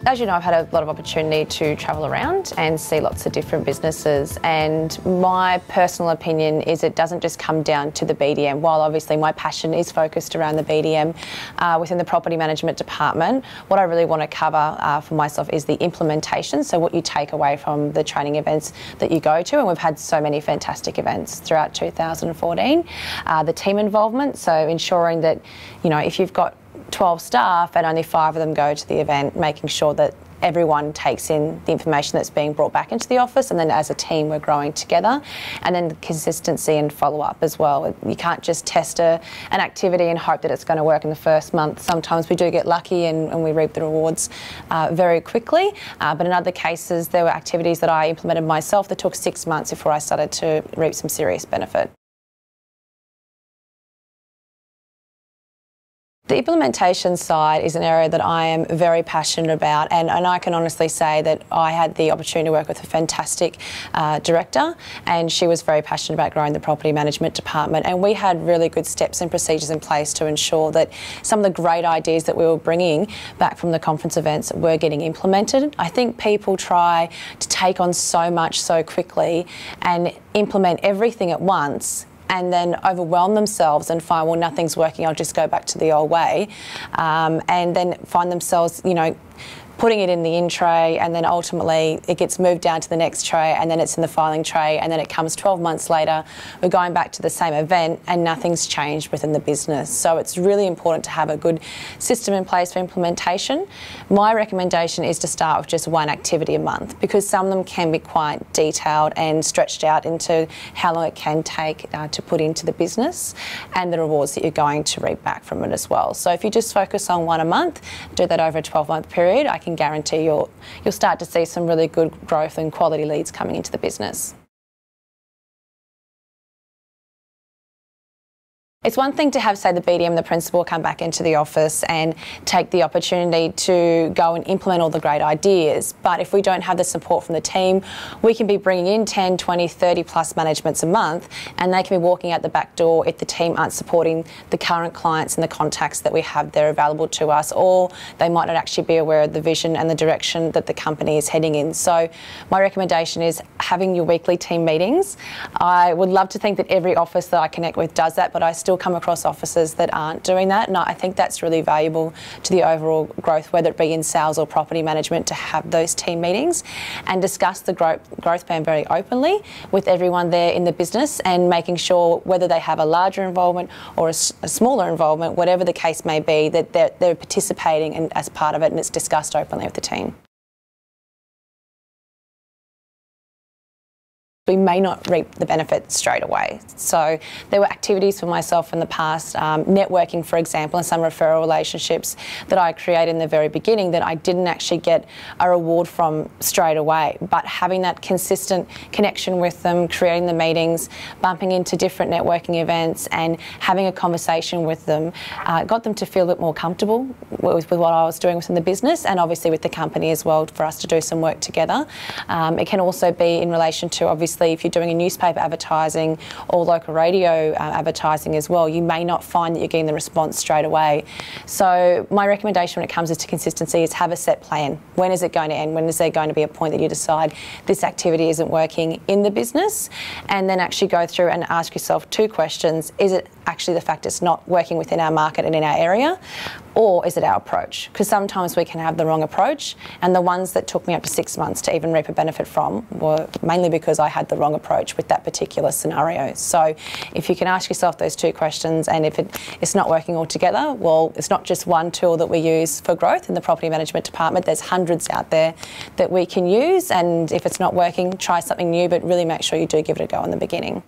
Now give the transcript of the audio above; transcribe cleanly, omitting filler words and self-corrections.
As you know, I've had a lot of opportunity to travel around and see lots of different businesses, and my personal opinion is it doesn't just come down to the BDM. While obviously my passion is focused around the BDM within the property management department, what I really want to cover for myself is the implementation, so what you take away from the training events that you go to, and we've had so many fantastic events throughout 2014. The team involvement, so ensuring that, you know, if you've got 12 staff and only 5 of them go to the event, making sure that everyone takes in the information that's being brought back into the office, and then as a team we're growing together. And then the consistency and follow-up as well. You can't just test an activity and hope that it's going to work in the first month. Sometimes we do get lucky and we reap the rewards very quickly, but in other cases there were activities that I implemented myself that took 6 months before I started to reap some serious benefit. The implementation side is an area that I am very passionate about, and I can honestly say that I had the opportunity to work with a fantastic director, and she was very passionate about growing the property management department, and we had really good steps and procedures in place to ensure that some of the great ideas that we were bringing back from the conference events were getting implemented. I think people try to take on so much so quickly and implement everything at once, and then overwhelm themselves and find, well, nothing's working, I'll just go back to the old way, and then find themselves, you know, putting it in the in tray, and then ultimately it gets moved down to the next tray, and then it's in the filing tray, and then it comes 12 months later, we're going back to the same event and nothing's changed within the business. So it's really important to have a good system in place for implementation. My recommendation is to start with just one activity a month, because some of them can be quite detailed and stretched out into how long it can take to put into the business and the rewards that you're going to reap back from it as well. So if you just focus on one a month, do that over a 12-month period, I can guarantee you'll start to see some really good growth and quality leads coming into the business. It's one thing to have, say, the BDM, the principal, come back into the office and take the opportunity to go and implement all the great ideas. But if we don't have the support from the team, we can be bringing in 10, 20, 30 plus managements a month, and they can be walking out the back door if the team aren't supporting the current clients and the contacts that we have there available to us, or they might not actually be aware of the vision and the direction that the company is heading in. So my recommendation is having your weekly team meetings. I would love to think that every office that I connect with does that, but I still come across offices that aren't doing that, and I think that's really valuable to the overall growth, whether it be in sales or property management, to have those team meetings and discuss the growth plan very openly with everyone there in the business, and making sure whether they have a larger involvement or a smaller involvement, whatever the case may be, that they're participating as part of it, and it's discussed openly with the team. We may not reap the benefit straight away. So there were activities for myself in the past, networking, for example, and some referral relationships that I created in the very beginning that I didn't actually get a reward from straight away. But having that consistent connection with them, creating the meetings, bumping into different networking events and having a conversation with them got them to feel a bit more comfortable with what I was doing within the business, and obviously with the company as well, for us to do some work together. It can also be in relation to, obviously, if you're doing a newspaper advertising or local radio advertising as well, you may not find that you're getting the response straight away. So my recommendation when it comes to consistency is have a set plan. When is it going to end? When is there going to be a point that you decide this activity isn't working in the business? And then actually go through and ask yourself 2 questions. Is it actually the fact it's not working within our market and in our area, or is it our approach? Because sometimes we can have the wrong approach, and the ones that took me up to 6 months to even reap a benefit from were mainly because I had the wrong approach with that particular scenario. So if you can ask yourself those 2 questions, and if it's not working altogether, well, it's not just one tool that we use for growth in the property management department. There's hundreds out there that we can use, and if it's not working, try something new, but really make sure you do give it a go in the beginning.